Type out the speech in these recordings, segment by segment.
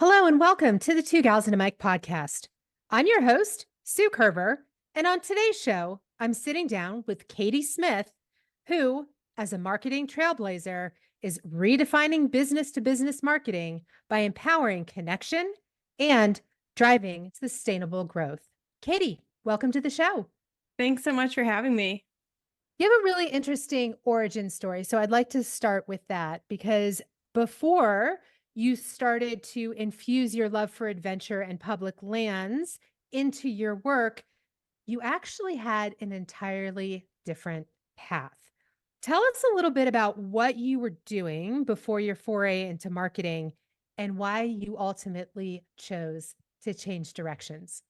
Hello and welcome to the Two Gals and a Mic podcast. I'm your host, Sue Kerber, and on today's show, I'm sitting down with Katie Smith, who, as a marketing trailblazer, is redefining business to business marketing by empowering connection and driving sustainable growth. Katie, welcome to the show. Thanks so much for having me. You have a really interesting origin story. So I'd like to start with that because before you started to infuse your love for adventure and public lands into your work, you actually had an entirely different path. Tell us a little bit about what you were doing before your foray into marketing and why you ultimately chose to change directions.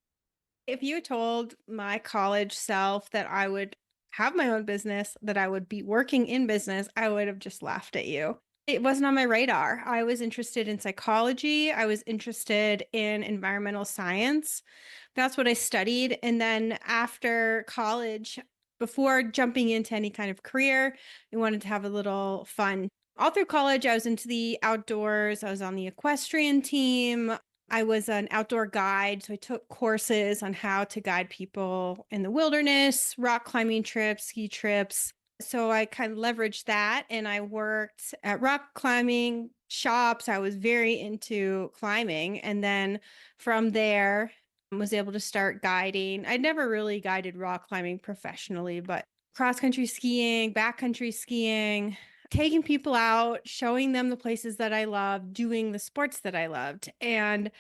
If you told my college self that I would have my own business, that I would be working in business, I would have just laughed at you. It wasn't on my radar. I was interested in psychology. I was interested in environmental science. That's what I studied. And then after college, before jumping into any kind of career, I wanted to have a little fun. All through college, I was into the outdoors. I was on the equestrian team. I was an outdoor guide, so I took courses on how to guide people in the wilderness, rock climbing trips, ski trips. So I kind of leveraged that and I worked at rock climbing shops. I was very into climbing. And then from there, was able to start guiding. I never really guided rock climbing professionally, but cross country skiing, backcountry skiing, taking people out, showing them the places that I loved, doing the sports that I loved. And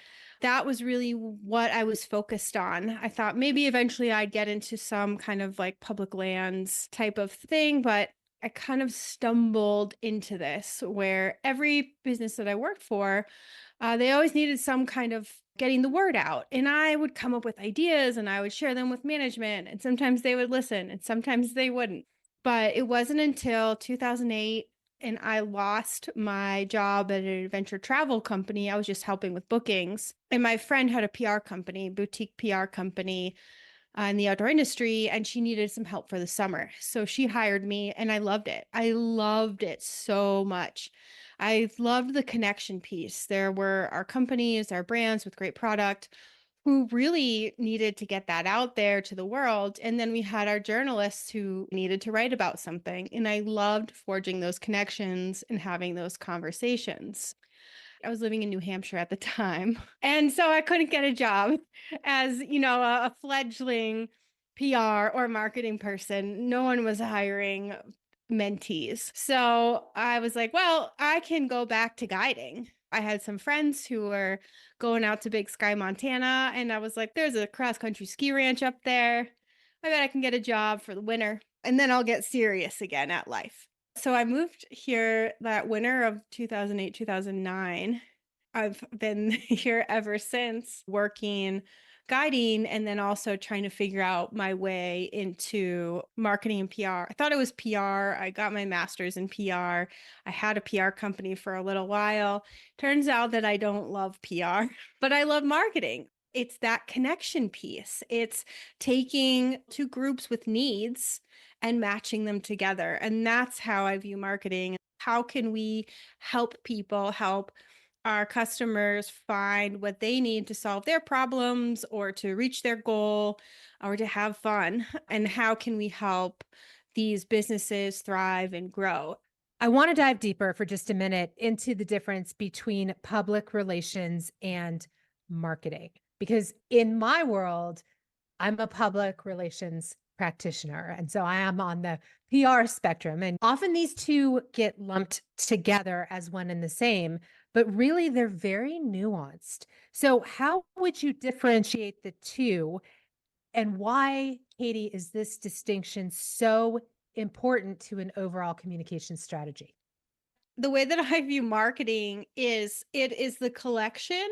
that was really what I was focused on. I thought maybe eventually I'd get into some kind of like public lands type of thing, but I kind of stumbled into this where every business that I worked for, they always needed some kind of getting the word out. And I would come up with ideas and I would share them with management. And sometimes they would listen and sometimes they wouldn't. But it wasn't until 2008 and I lost my job at an adventure travel company. I was just helping with bookings. And my friend had a PR company, boutique PR company in the outdoor industry, and she needed some help for the summer. So she hired me and I loved it. I loved it so much. I loved the connection piece. There were our companies, our brands with great product who really needed to get that out there to the world. And then we had our journalists who needed to write about something. And I loved forging those connections and having those conversations. I was living in New Hampshire at the time. And so I couldn't get a job as, a fledgling PR or marketing person. No one was hiring mentees. So I was like, well, I can go back to guiding. I had some friends who were going out to Big Sky, Montana. And I was like, there's a cross country ski ranch up there. I bet I can get a job for the winter and then I'll get serious again at life. So I moved here that winter of 2008, 2009. I've been here ever since working guiding and then also trying to figure out my way into marketing and PR. I thought it was PR. I got my master's in PR. I had a PR company for a little while. Turns out that I don't love PR, but I love marketing. It's that connection piece. It's taking two groups with needs and matching them together. And that's how I view marketing. How can we help people, help our customers find what they need to solve their problems or to reach their goal or to have fun? And how can we help these businesses thrive and grow? I want to dive deeper for just a minute into the difference between public relations and marketing. Because in my world, I'm a public relations practitioner. And so I am on the PR spectrum. And often these two get lumped together as one and the same, but really they're very nuanced. So, how would you differentiate the two? And why, Katie, is this distinction so important to an overall communication strategy? The way that I view marketing is it is the collection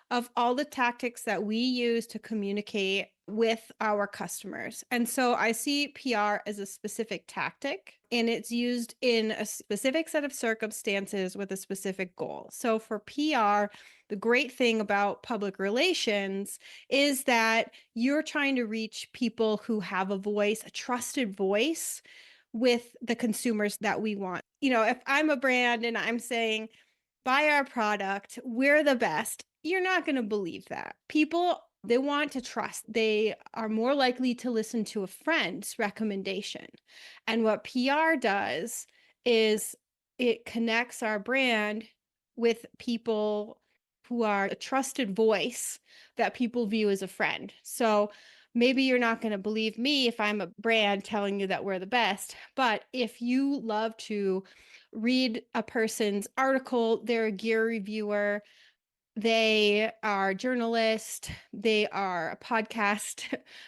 of all the tactics that we use to communicate with our customers. And so I see PR as a specific tactic and it's used in a specific set of circumstances with a specific goal. So for PR, the great thing about public relations is that you're trying to reach people who have a voice, a trusted voice with the consumers that we want. If I'm a brand and I'm saying, buy our product, we're the best, You're not going to believe that. People, they want to trust. They are more likely to listen to a friend's recommendation. And what PR does is it connects our brand with people who are a trusted voice that people view as a friend. So maybe you're not going to believe me if I'm a brand telling you that we're the best, but if you love to read a person's article, they're a gear reviewer, they are a journalist, they are a podcast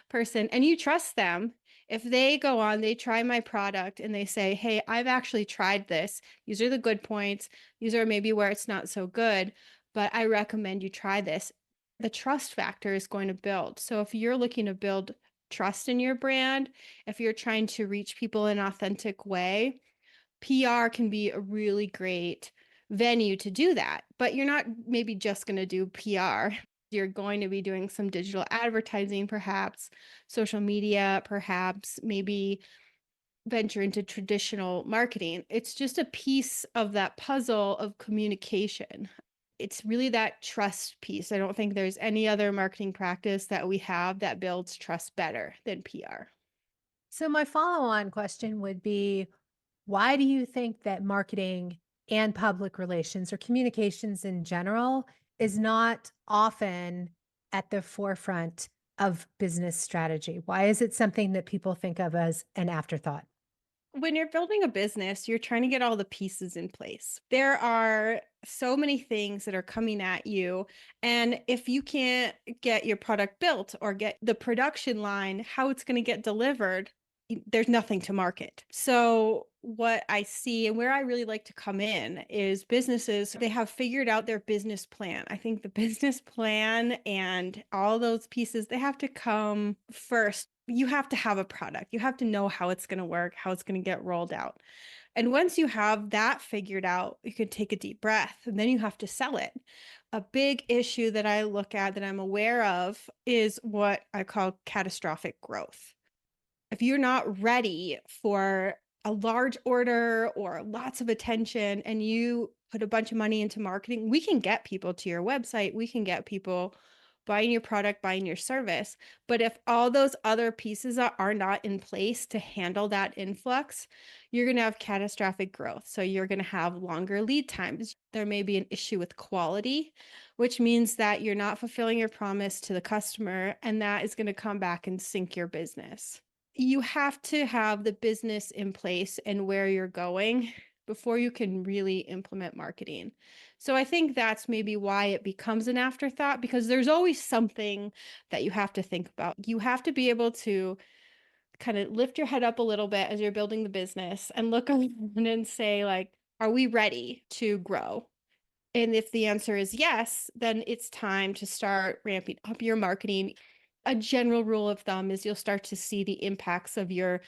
person, and you trust them. If they go on, they try my product and they say, hey, I've actually tried this. These are the good points. These are maybe where it's not so good, but I recommend you try this. The trust factor is going to build. So if you're looking to build trust in your brand, if you're trying to reach people in an authentic way, PR can be a really great venue to do that. But you're not maybe just going to do PR. You're going to be doing some digital advertising, perhaps, social media, perhaps, maybe venture into traditional marketing. It's just a piece of that puzzle of communication. It's really that trust piece. I don't think there's any other marketing practice that we have that builds trust better than PR. So, my follow on question would be, why do you think that marketing and public relations or communications in general is not often at the forefront of business strategy? Why is it something that people think of as an afterthought? When you're building a business, you're trying to get all the pieces in place. There are so many things that are coming at you. And if you can't get your product built or get the production line, how it's going to get delivered, there's nothing to market. So, what I see and where I really like to come in is businesses, they have figured out their business plan. I think the business plan and all those pieces, they have to come first. You have to have a product. You have to know how it's going to work, how it's going to get rolled out. And once you have that figured out, you can take a deep breath and then you have to sell it. A big issue that I look at that I'm aware of is what I call catastrophic growth. If you're not ready for a large order or lots of attention and you put a bunch of money into marketing, we can get people to your website. We can get people buying your product, buying your service. But if all those other pieces are not in place to handle that influx, you're going to have catastrophic growth. So you're going to have longer lead times. There may be an issue with quality, which means that you're not fulfilling your promise to the customer, and that is going to come back and sink your business. You have to have the business in place and where you're going before you can really implement marketing. So I think that's maybe why it becomes an afterthought, because there's always something that you have to think about. You have to be able to kind of lift your head up a little bit as you're building the business and look around and say, like, are we ready to grow? And if the answer is yes, then it's time to start ramping up your marketing. A general rule of thumb is you'll start to see the impacts of your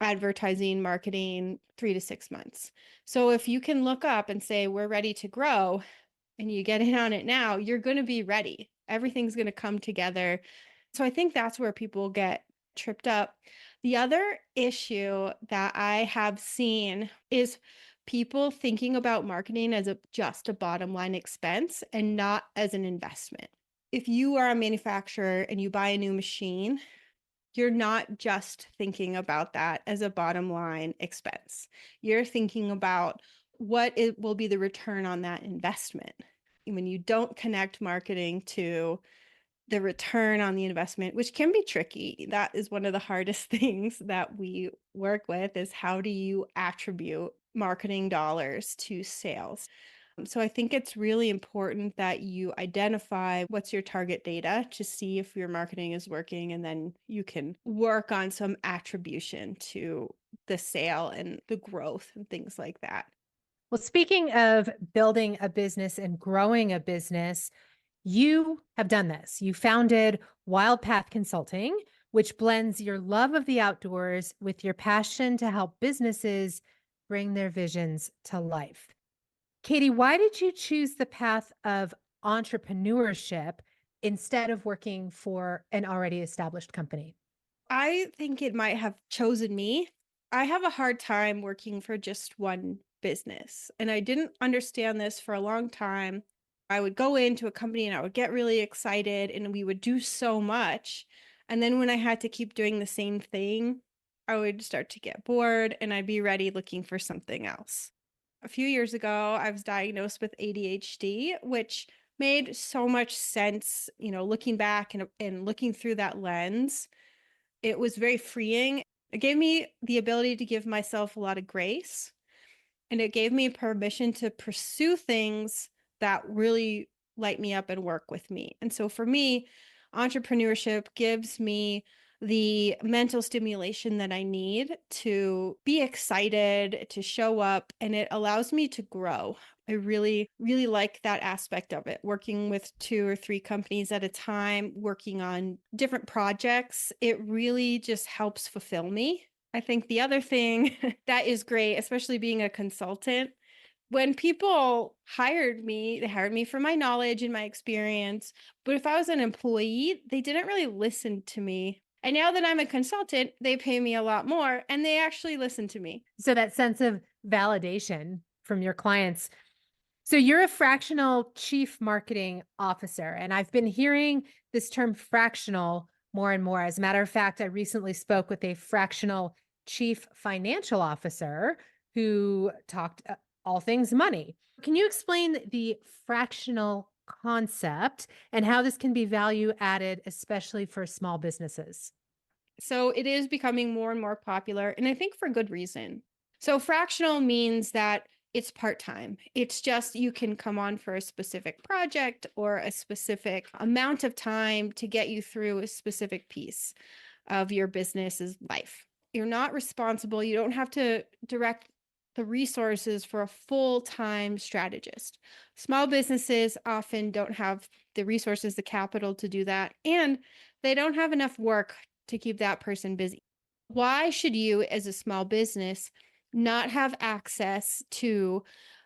advertising marketing 3 to 6 months. So if you can look up and say, we're ready to grow, and you get in on it now, you're going to be ready. Everything's going to come together. So I think that's where people get tripped up. The other issue that I have seen is people thinking about marketing as just a bottom line expense and not as an investment. If you are a manufacturer and you buy a new machine, you're not just thinking about that as a bottom line expense. You're thinking about what it will be the return on that investment. When you don't connect marketing to the return on the investment, which can be tricky, that is one of the hardest things that we work with, is how do you attribute marketing dollars to sales? So I think it's really important that you identify what's your target data to see if your marketing is working, and then you can work on some attribution to the sale and the growth and things like that. Well, speaking of building a business and growing a business, you have done this. You founded Wild Path Consulting, which blends your love of the outdoors with your passion to help businesses bring their visions to life. Katie, why did you choose the path of entrepreneurship instead of working for an already established company? I think it might have chosen me. I have a hard time working for just one business, and I didn't understand this for a long time. I would go into a company and I would get really excited and we would do so much. And then when I had to keep doing the same thing, I would start to get bored and I'd be ready looking for something else. A few years ago, I was diagnosed with ADHD, which made so much sense, looking back and looking through that lens. It was very freeing. It gave me the ability to give myself a lot of grace, and it gave me permission to pursue things that really light me up and work with me. And so for me, entrepreneurship gives me the mental stimulation that I need to be excited, to show up, and it allows me to grow. I really, really like that aspect of it. Working with 2 or 3 companies at a time, working on different projects, it really just helps fulfill me. I think the other thing that is great, especially being a consultant, when people hired me, they hired me for my knowledge and my experience. But if I was an employee, they didn't really listen to me. And now that I'm a consultant, they pay me a lot more and they actually listen to me. So that sense of validation from your clients. So you're a fractional chief marketing officer, and I've been hearing this term fractional more and more. As a matter of fact, I recently spoke with a fractional chief financial officer who talked all things money. Can you explain the fractional concept and how this can be value added, especially for small businesses? So it is becoming more and more popular, and I think for good reason. So fractional means that it's part time. It's just you can come on for a specific project or a specific amount of time to get you through a specific piece of your business's life. You're not responsible. You don't have to direct the resources for a full time strategist. Small businesses often don't have the resources, the capital to do that, and they don't have enough work to keep that person busy. Why should you, as a small business, not have access to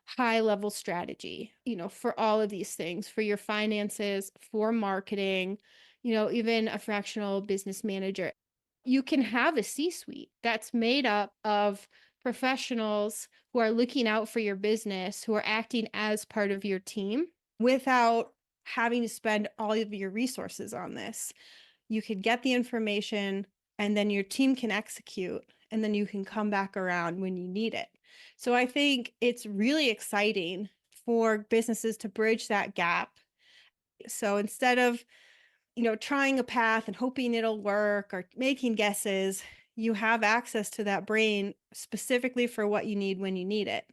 high level strategy, for all of these things, for your finances, for marketing, even a fractional business manager? You can have a C suite that's made up of professionals who are looking out for your business, who are acting as part of your team without having to spend all of your resources on this. You could get the information and then your team can execute and then you can come back around when you need it. So I think it's really exciting for businesses to bridge that gap. So instead of, trying a path and hoping it'll work or making guesses, you have access to that brain specifically for what you need when you need it.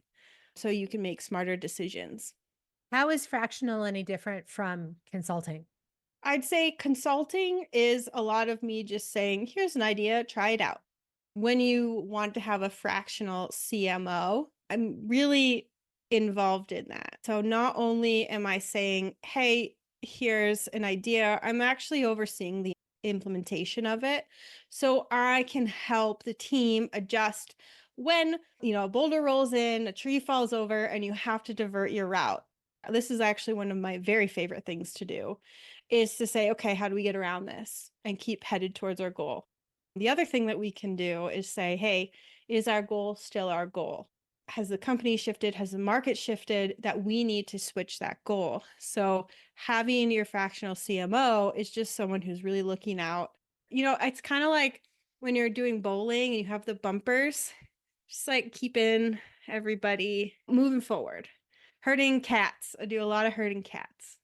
So you can make smarter decisions. How is fractional any different from consulting? I'd say consulting is a lot of me just saying, here's an idea, try it out. When you want to have a fractional CMO, I'm really involved in that. So not only am I saying, hey, here's an idea, I'm actually overseeing the implementation of it. So I can help the team adjust when, a boulder rolls in, a tree falls over, and you have to divert your route. This is actually one of my very favorite things to do, is to say, okay, how do we get around this and keep headed towards our goal? The other thing that we can do is say, hey, is our goal still our goal? Has the company shifted? Has the market shifted that we need to switch that goal? So having your fractional CMO is just someone who's really looking out. It's kind of like when you're doing bowling and you have the bumpers, just like keeping everybody moving forward. Herding cats. I do a lot of herding cats.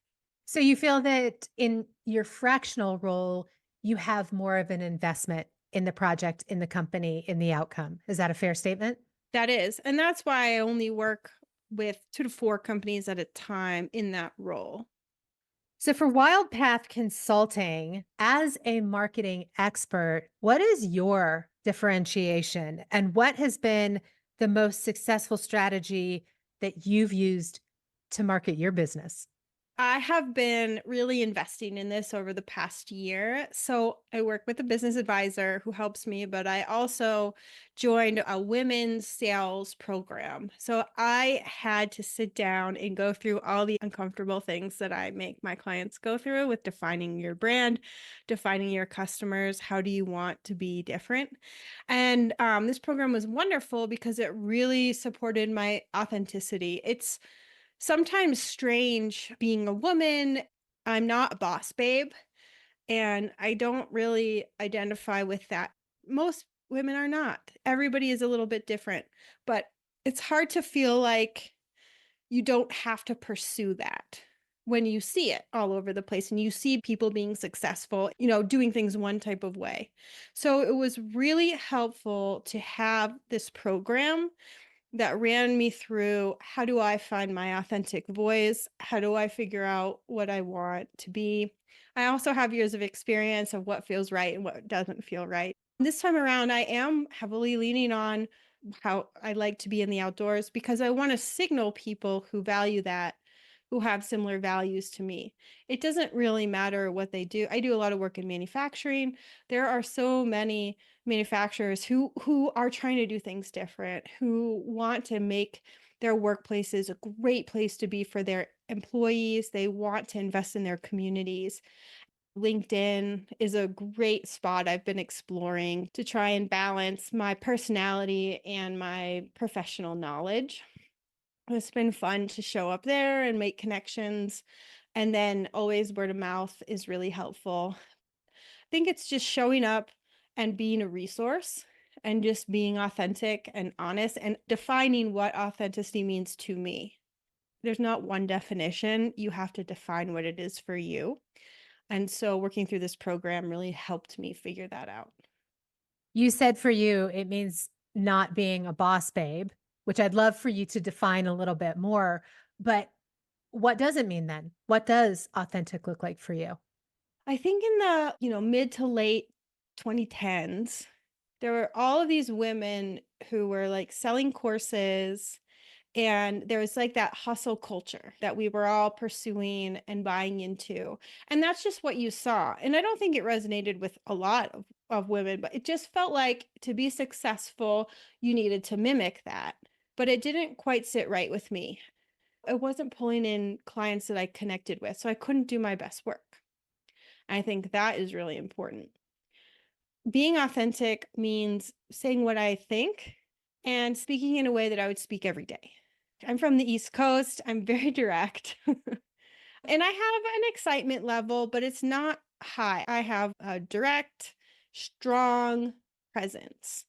So you feel that in your fractional role, you have more of an investment in the project, in the company, in the outcome. Is that a fair statement? That is. And that's why I only work with 2 to 4 companies at a time in that role. So for Wild Path Consulting, as a marketing expert, what is your differentiation and what has been the most successful strategy that you've used to market your business? I have been really investing in this over the past year. So I work with a business advisor who helps me, but I also joined a women's sales program. So I had to sit down and go through all the uncomfortable things that I make my clients go through with defining your brand, defining your customers. How do you want to be different? And this program was wonderful because it really supported my authenticity. It's sometimes strange being a woman. I'm not a boss babe, and I don't really identify with that. Most women are not. Everybody is a little bit different, but it's hard to feel like you don't have to pursue that when you see it all over the place and you see people being successful, doing things one type of way. So it was really helpful to have this program that ran me through how do I find my authentic voice? How do I figure out what I want to be? I also have years of experience of what feels right and what doesn't feel right. This time around, I am heavily leaning on how I like to be in the outdoors because I want to signal people who value that, who have similar values to me. It doesn't really matter what they do. I do a lot of work in manufacturing. There are so many manufacturers who are trying to do things different, who want to make their workplaces a great place to be for their employees. They want to invest in their communities. LinkedIn is a great spot I've been exploring to try and balance my personality and my professional knowledge. It's been fun to show up there and make connections. And then always word of mouth is really helpful. Think it's just showing up and being a resource and just being authentic and honest and defining what authenticity means to me. There's not one definition. You have to define what it is for you. And so working through this program really helped me figure that out. You said for you, it means not being a boss babe, which I'd love for you to define a little bit more. But what does it mean then? What does authentic look like for you? I think in the, mid to late 2010s, there were all of these women who were like selling courses. And there was like that hustle culture that we were all pursuing and buying into. And that's just what you saw. And I don't think it resonated with a lot of women, but it just felt like to be successful, you needed to mimic that. But it didn't quite sit right with me. I wasn't pulling in clients that I connected with, so I couldn't do my best work. I think that is really important. Being authentic means saying what I think and speaking in a way that I would speak every day. I'm from the East Coast. I'm very direct. And I have an excitement level, but it's not high. I have a direct, strong presence.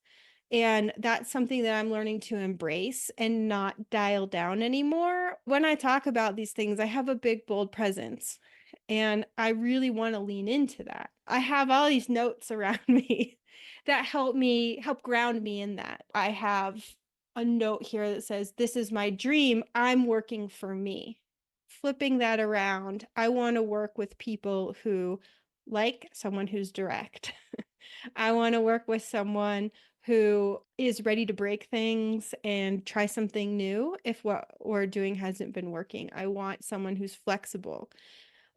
And that's something that I'm learning to embrace and not dial down anymore. When I talk about these things, I have a big, bold presence. And I really want to lean into that. I have all these notes around me that help ground me in that. I have a note here that says, "This is my dream. I'm working for me." Flipping that around, I want to work with people who like someone who's direct. I want to work with someone who is ready to break things and try something new if what we're doing hasn't been working. I want someone who's flexible.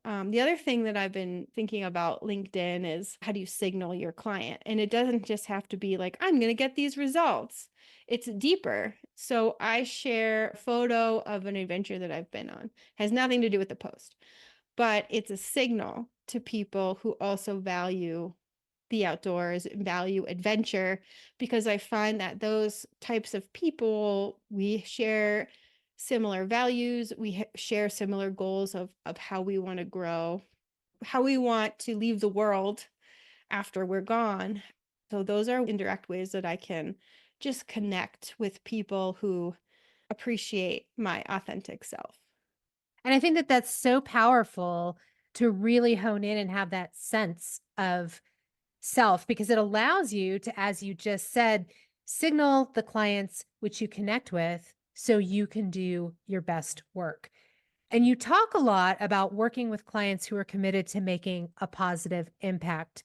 The other thing that I've been thinking about LinkedIn is how do you signal your client? And it doesn't just have to be like, I'm going to get these results. It's deeper. So I share a photo of an adventure that I've been on. Has nothing to do with the post, but it's a signal to people who also value the outdoors, value adventure, because I find that those types of people, we share similar values, we share similar goals of how we want to grow, how we want to leave the world after we're gone. So those are indirect ways that I can just connect with people who appreciate my authentic self. And I think that that's so powerful to really hone in and have that sense of self because it allows you to, as you just said, signal the clients which you connect with so you can do your best work. And you talk a lot about working with clients who are committed to making a positive impact.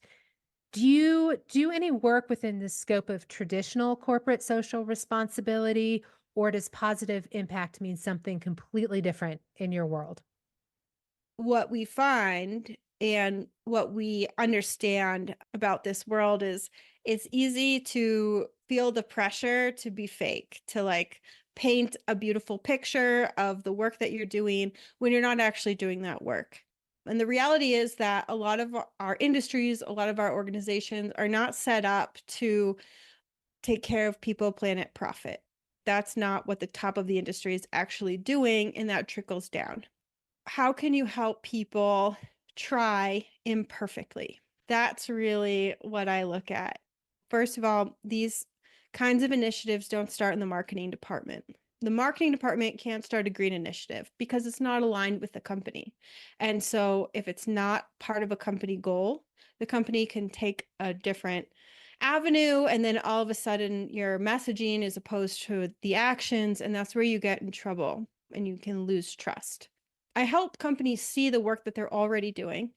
Do you do any work within the scope of traditional corporate social responsibility, or does positive impact mean something completely different in your world? What we find and what we understand about this world is it's easy to feel the pressure to be fake, to like paint a beautiful picture of the work that you're doing when you're not actually doing that work. And the reality is that a lot of our industries, a lot of our organizations are not set up to take care of people, planet, profit. that's not what the top of the industry is actually doing, and that trickles down. How can you help people try imperfectly? That's really what I look at. First of all, these kinds of initiatives don't start in the marketing department. The marketing department can't start a green initiative because it's not aligned with the company. And so, if it's not part of a company goal, the company can take a different avenue, and then all of a sudden your messaging is opposed to the actions, and that's where you get in trouble and you can lose trust. I help companies see the work that they're already doing.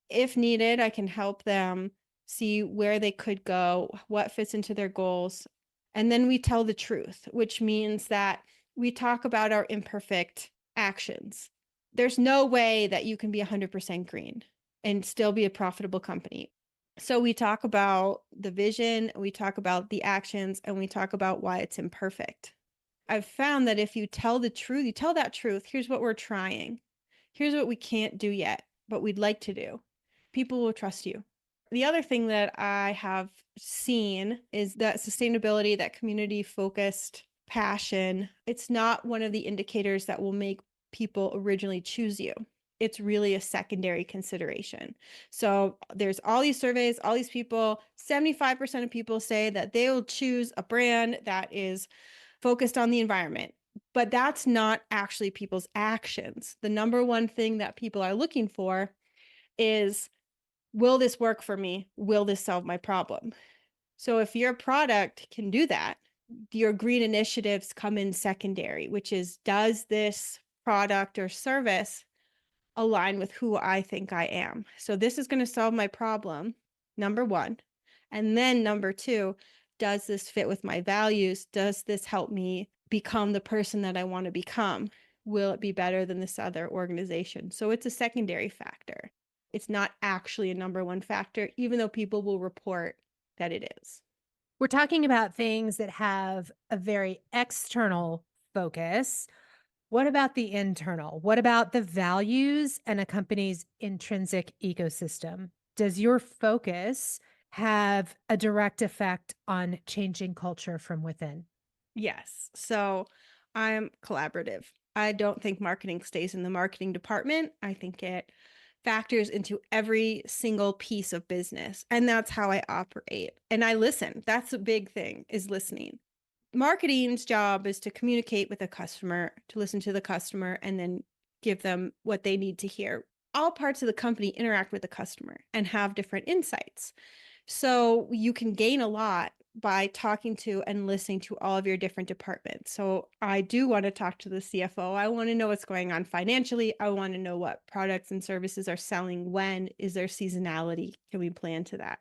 If needed, I can help them see where they could go, what fits into their goals. And then we tell the truth, which means that we talk about our imperfect actions. There's no way that you can be 100% green and still be a profitable company. So we talk about the vision, we talk about the actions, and we talk about why it's imperfect. I've found that if you tell the truth, you tell that truth, here's what we're trying. Here's what we can't do yet, but we'd like to do. People will trust you. The other thing that I have seen is that sustainability, that community focused passion, it's not one of the indicators that will make people originally choose you. It's really a secondary consideration. So there's all these surveys, all these people, 75% of people say that they will choose a brand that is focused on the environment. But that's not actually people's actions. The number one thing that people are looking for is, will this work for me? Will this solve my problem? So if your product can do that, your green initiatives come in secondary, which is, does this product or service align with who I think I am? So this is going to solve my problem, number one. And then number two, does this fit with my values? Does this help me become the person that I want to become? Will it be better than this other organization? So it's a secondary factor. It's not actually a number one factor, even though people will report that it is. We're talking about things that have a very external focus. What about the internal? What about the values and a company's intrinsic ecosystem? Does your focus have a direct effect on changing culture from within? Yes. So I'm collaborative. I don't think marketing stays in the marketing department. I think it factors into every single piece of business. And that's how I operate. And I listen. That's a big thing, is listening. Marketing's job is to communicate with the customer, to listen to the customer, and then give them what they need to hear. All parts of the company interact with the customer and have different insights. So you can gain a lot by talking to and listening to all of your different departments. So I do want to talk to the CFO. I want to know what's going on financially. I want to know what products and services are selling when. Is there seasonality? Can we plan to that?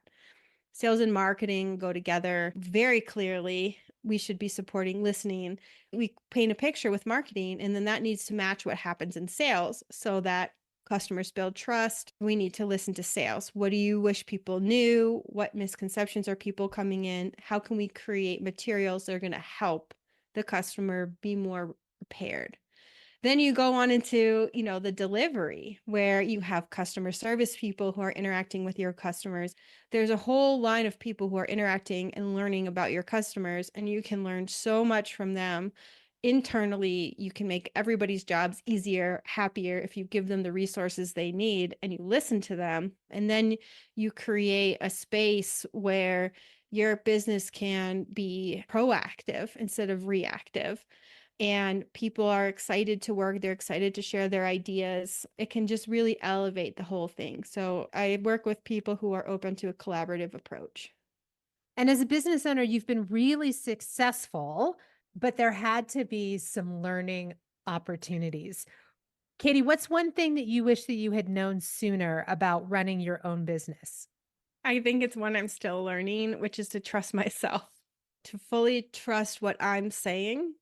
Sales and marketing go together very clearly. We should be supporting listening. We paint a picture with marketing, and then that needs to match what happens in sales so that customers build trust. We need to listen to sales. What do you wish people knew? What misconceptions are people coming in? How can we create materials that are going to help the customer be more prepared? Then you go on into, the delivery, where you have customer service people who are interacting with your customers. There's a whole line of people who are interacting and learning about your customers, and you can learn so much from them. Internally, you can make everybody's jobs easier, happier if you give them the resources they need and you listen to them. And then you create a space where your business can be proactive instead of reactive, and people are excited to work. They're excited to share their ideas. It can just really elevate the whole thing. So I work with people who are open to a collaborative approach. And as a business owner, you've been really successful, but there had to be some learning opportunities. Katie, what's one thing that you wish that you had known sooner about running your own business? I think it's one I'm still learning, which is to trust myself, to fully trust what I'm saying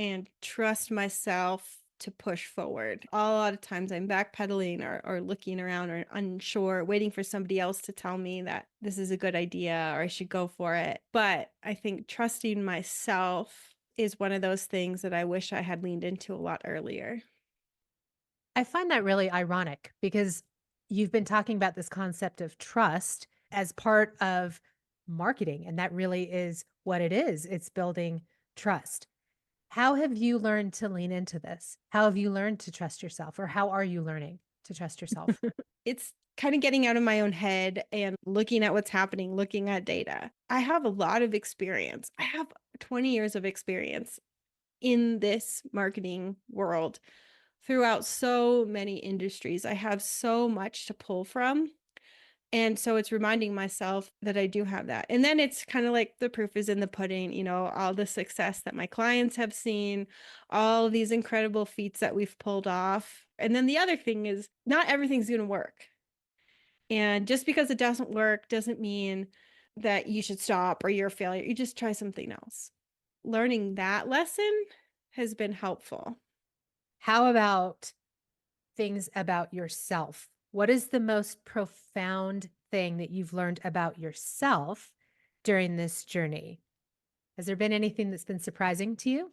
and trust myself to push forward. A lot of times I'm backpedaling or looking around or unsure, waiting for somebody else to tell me that this is a good idea or I should go for it. But I think trusting myself is one of those things that I wish I had leaned into a lot earlier. I find that really ironic because you've been talking about this concept of trust as part of marketing, and that really is what it is. It's building trust. How have you learned to lean into this? How have you learned to trust yourself, or how are you learning to trust yourself? It's kind of getting out of my own head and looking at what's happening, looking at data. I have a lot of experience. I have 20 years of experience in this marketing world throughout so many industries. I have so much to pull from. And so it's reminding myself that I do have that. And then it's kind of like the proof is in the pudding, all the success that my clients have seen, all of these incredible feats that we've pulled off. And then the other thing is not everything's going to work. And just because it doesn't work doesn't mean that you should stop or you're a failure. You just try something else. Learning that lesson has been helpful. How about things about yourself? What is the most profound thing that you've learned about yourself during this journey? Has there been anything that's been surprising to you?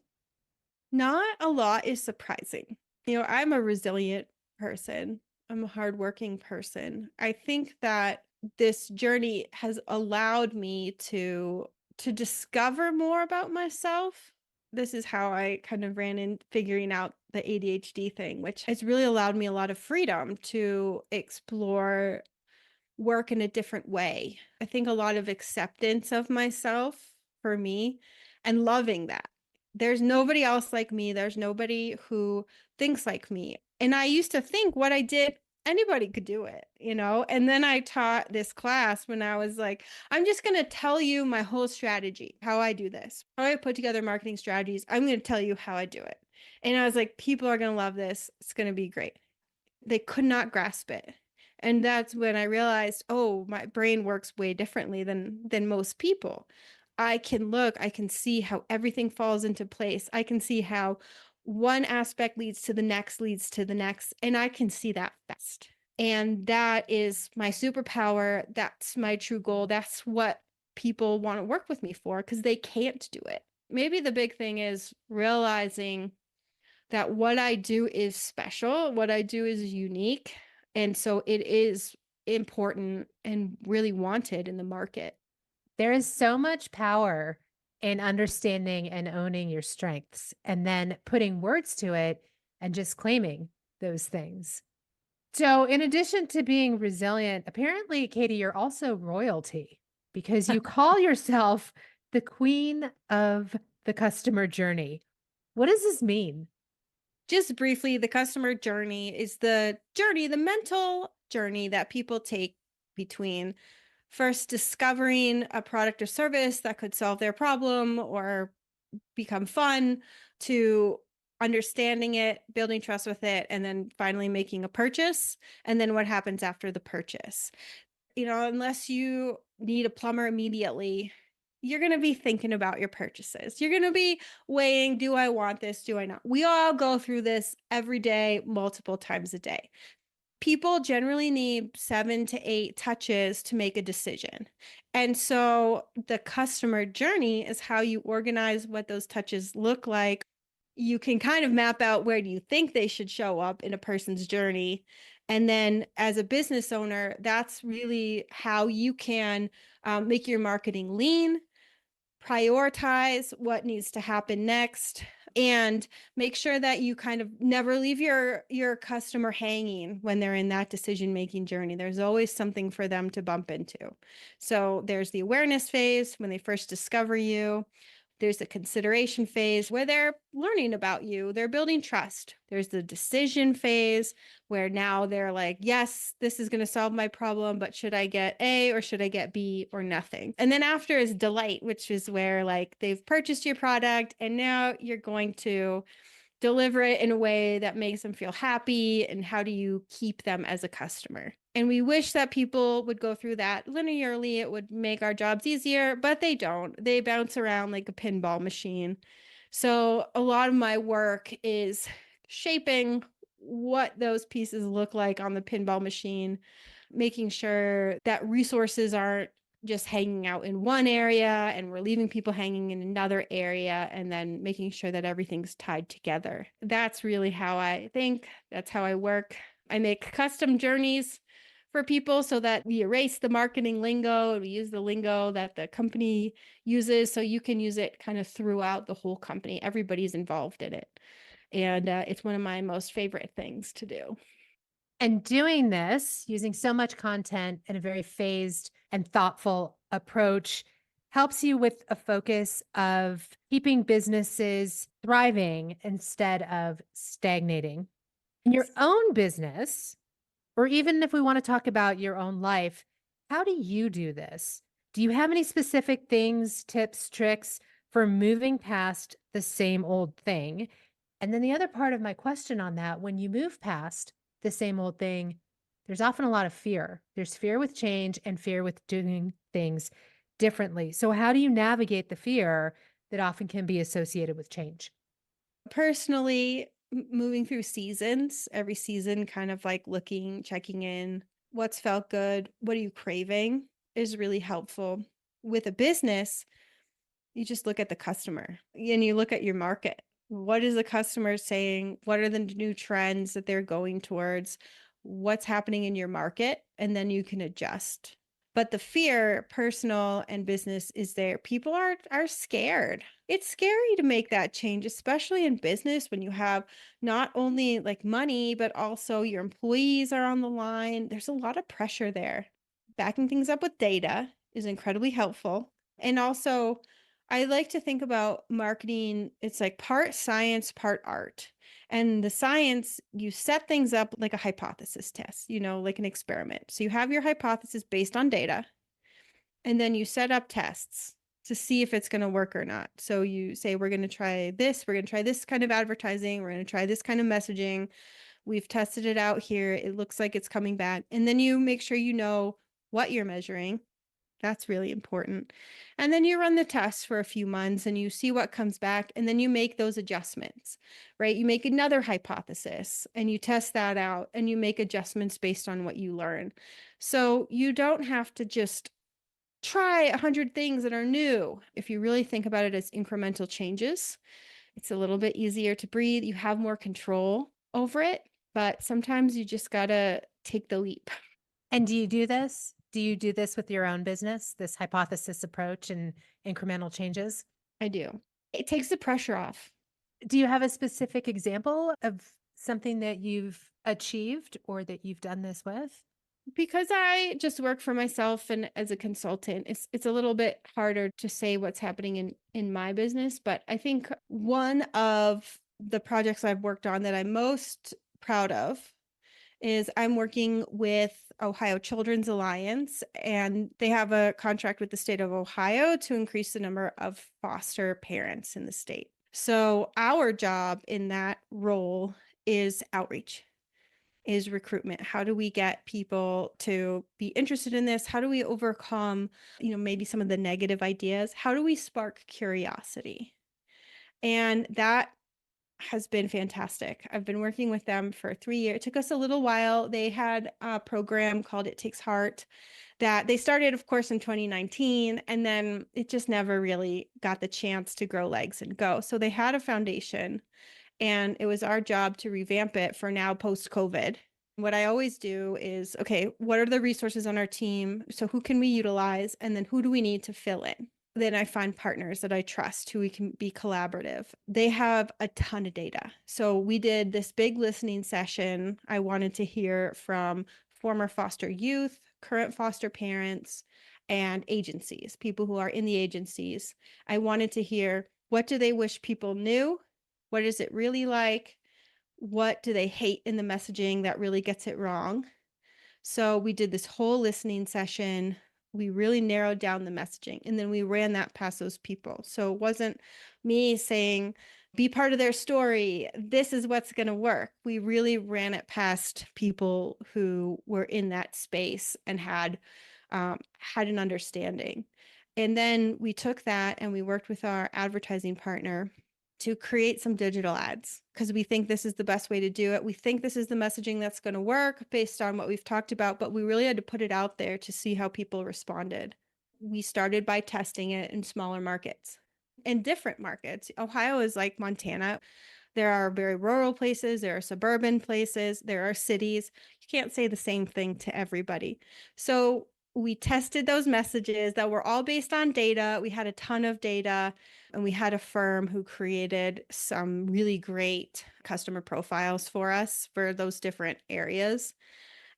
Not a lot is surprising. I'm a resilient person. I'm a hardworking person. I think that this journey has allowed me to discover more about myself. This is how I kind of ran in figuring out the ADHD thing, which has really allowed me a lot of freedom to explore work in a different way. I think a lot of acceptance of myself for me and loving that. There's nobody else like me. There's nobody who thinks like me. And I used to think what I did, anybody could do it. And then I taught this class when I was like, I'm just going to tell you my whole strategy, how I do this, how I put together marketing strategies. I'm going to tell you how I do it. And I was like, people are going to love this. It's going to be great. They could not grasp it. And that's when I realized, oh, my brain works way differently than most people. I can see how everything falls into place. I can see how one aspect leads to the next, and I can see that fast. And that is my superpower. That's my true goal. That's what people want to work with me for because they can't do it. Maybe the big thing is realizing that what I do is special, what I do is unique. And so it is important and really wanted in the market. There is so much power in understanding and owning your strengths and then putting words to it and just claiming those things. So, in addition to being resilient, apparently, Katie, you're also royalty because you call yourself the queen of the customer journey. What does this mean? Just briefly, the customer journey is the mental journey that people take between first discovering a product or service that could solve their problem or become fun to understanding it, building trust with it, and then finally making a purchase. And then what happens after the purchase. Unless you need a plumber immediately, you're going to be thinking about your purchases. You're going to be weighing, do I want this? Do I not? We all go through this every day, multiple times a day. People generally need 7 to 8 touches to make a decision. And so the customer journey is how you organize what those touches look like. You can kind of map out where do you think they should show up in a person's journey. And then as a business owner, that's really how you can make your marketing lean, prioritize what needs to happen next, and make sure that you kind of never leave your customer hanging when they're in that decision making journey. There's always something for them to bump into. So there's the awareness phase when they first discover you. There's the consideration phase where they're learning about you, they're building trust. There's the decision phase where now they're like, yes, this is going to solve my problem, but should I get A or should I get B or nothing? And then after is delight, which is where like they've purchased your product and now you're going to deliver it in a way that makes them feel happy, and how do you keep them as a customer? And we wish that people would go through that linearly. It would make our jobs easier, but they don't. They bounce around like a pinball machine. So a lot of my work is shaping what those pieces look like on the pinball machine, making sure that resources aren't just hanging out in one area and we're leaving people hanging in another area, and then making sure that everything's tied together. That's really how I think. That's how I work. I make custom journeys for people so that we erase the marketing lingo and we use the lingo that the company uses so you can use it kind of throughout the whole company. Everybody's involved in it. And it's one of my most favorite things to do. And doing this, using so much content in a very phased and thoughtful approach, helps you with a focus of keeping businesses thriving instead of stagnating. In your own business, or even if we want to talk about your own life, how do you do this? Do you have any specific things, tips, tricks for moving past the same old thing? And then the other part of my question on that, when you move past the same old thing, there's often a lot of fear. There's fear with change and fear with doing things differently. So, how do you navigate the fear that often can be associated with change? Personally, moving through seasons, every season kind of like looking, checking in, what's felt good, what are you craving is really helpful. With a business, you just look at the customer and you look at your market. What is the customer saying? What are the new trends that they're going towards? What's happening in your market? And then you can adjust. But the fear, personal and business, is there. People are scared. It's scary to make that change, especially in business when you have not only like money, but also your employees are on the line. There's a lot of pressure there. Backing things up with data is incredibly helpful. And also, I like to think about marketing, it's like part science, part art. And the science, you set things up like a hypothesis test, like an experiment. So you have your hypothesis based on data, and then you set up tests to see if it's going to work or not. So you say, we're going to try this, we're going to try this kind of advertising, we're going to try this kind of messaging. We've tested it out here. It looks like it's coming back. And then you make sure you know what you're measuring. That's really important. And then you run the tests for a few months and you see what comes back. And then you make those adjustments, right? You make another hypothesis and you test that out and you make adjustments based on what you learn. So you don't have to just try 100 things that are new. If you really think about it as incremental changes, it's a little bit easier to breathe. You have more control over it, but sometimes you just got to take the leap. And do you do this? Do you do this with your own business, this hypothesis approach and incremental changes? I do. It takes the pressure off. Do you have a specific example of something that you've achieved or that you've done this with? Because I just work for myself and as a consultant, it's a little bit harder to say what's happening in my business, but I think one of the projects I've worked on that I'm most proud of is I'm working with Ohio Children's Alliance, and they have a contract with the state of Ohio to increase the number of foster parents in the state. So our job in that role is outreach, is recruitment. How do we get people to be interested in this? How do we overcome, maybe some of the negative ideas? How do we spark curiosity? And that has been fantastic. I've been working with them for 3 years. It took us a little while. They had a program called It Takes Heart that they started, of course, in 2019, and then it just never really got the chance to grow legs and go. So they had a foundation, and it was our job to revamp it for now post-COVID. What I always do is, okay, what are the resources on our team? So who can we utilize? And then who do we need to fill in? Then I find partners that I trust who we can be collaborative. They have a ton of data. So we did this big listening session. I wanted to hear from former foster youth, current foster parents, and agencies, people who are in the agencies. I wanted to hear, what do they wish people knew? What is it really like? What do they hate in the messaging that really gets it wrong? So we did this whole listening session. We really narrowed down the messaging, and then we ran that past those people. So it wasn't me saying, be part of their story. This is what's going to work. We really ran it past people who were in that space and had an understanding. And then we took that and we worked with our advertising partner to create some digital ads because we think this is the best way to do it. We think this is the messaging that's going to work based on what we've talked about, but we really had to put it out there to see how people responded. We started by testing it in smaller markets, in different markets. Ohio is like Montana. There are very rural places, there are suburban places, there are cities. You can't say the same thing to everybody. So we tested those messages that were all based on data. We had a ton of data, and we had a firm who created some really great customer profiles for us for those different areas.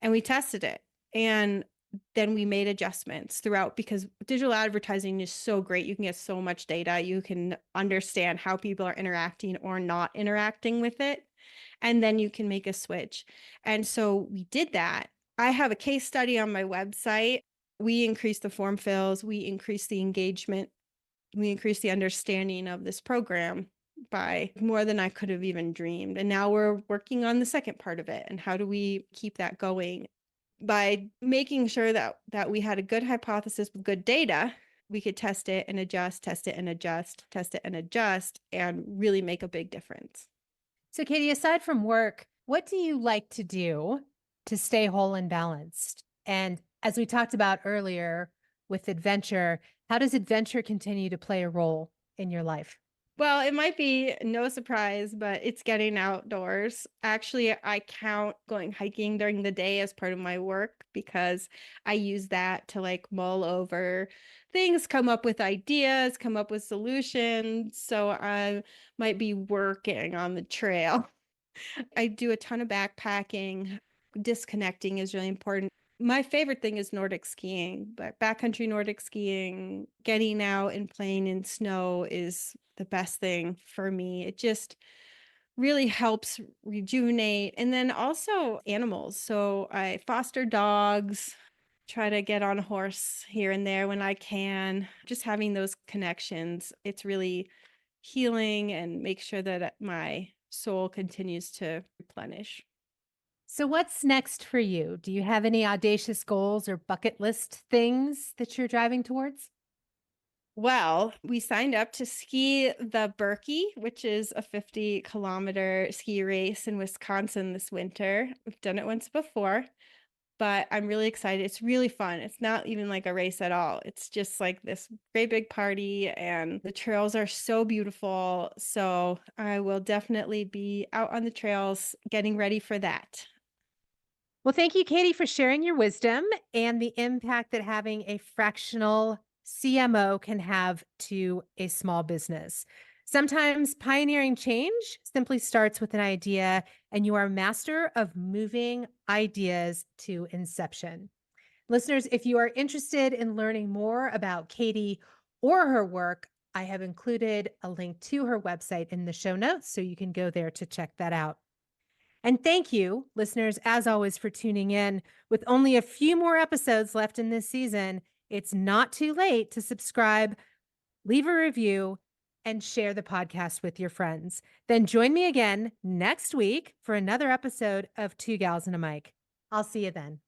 And we tested it. And then we made adjustments throughout because digital advertising is so great. You can get so much data. You can understand how people are interacting or not interacting with it. And then you can make a switch. And so we did that. I have a case study on my website. We increased the form fills, we increased the engagement, we increased the understanding of this program by more than I could have even dreamed. And now we're working on the second part of it. And how do we keep that going? By making sure that we had a good hypothesis with good data, we could test it and adjust, test it and adjust, test it and adjust, and really make a big difference. So, Katie, aside from work, what do you like to do to stay whole and balanced? And as we talked about earlier with adventure, how does adventure continue to play a role in your life? Well, it might be no surprise, but it's getting outdoors. Actually, I count going hiking during the day as part of my work because I use that to like mull over things, come up with ideas, come up with solutions. So I might be working on the trail. I do a ton of backpacking. Disconnecting is really important. My favorite thing is Nordic skiing, but backcountry Nordic skiing, getting out and playing in snow is the best thing for me. It just really helps rejuvenate. And then also animals. So I foster dogs, try to get on a horse here and there when I can. Just having those connections, it's really healing and make sure that my soul continues to replenish. So, what's next for you? Do you have any audacious goals or bucket list things that you're driving towards? Well, we signed up to ski the Berkey, which is a 50-kilometer ski race in Wisconsin this winter. We've done it once before, but I'm really excited. It's really fun. It's not even like a race at all. It's just like this great big party, and the trails are so beautiful. So I will definitely be out on the trails getting ready for that. Well, thank you, Katie, for sharing your wisdom and the impact that having a fractional CMO can have to a small business. Sometimes pioneering change simply starts with an idea, and you are a master of moving ideas to inception. Listeners, if you are interested in learning more about Katie or her work, I have included a link to her website in the show notes, so you can go there to check that out. And thank you, listeners, as always, for tuning in. With only a few more episodes left in this season, it's not too late to subscribe, leave a review, and share the podcast with your friends. Then join me again next week for another episode of Two Gals and a Mic. I'll see you then.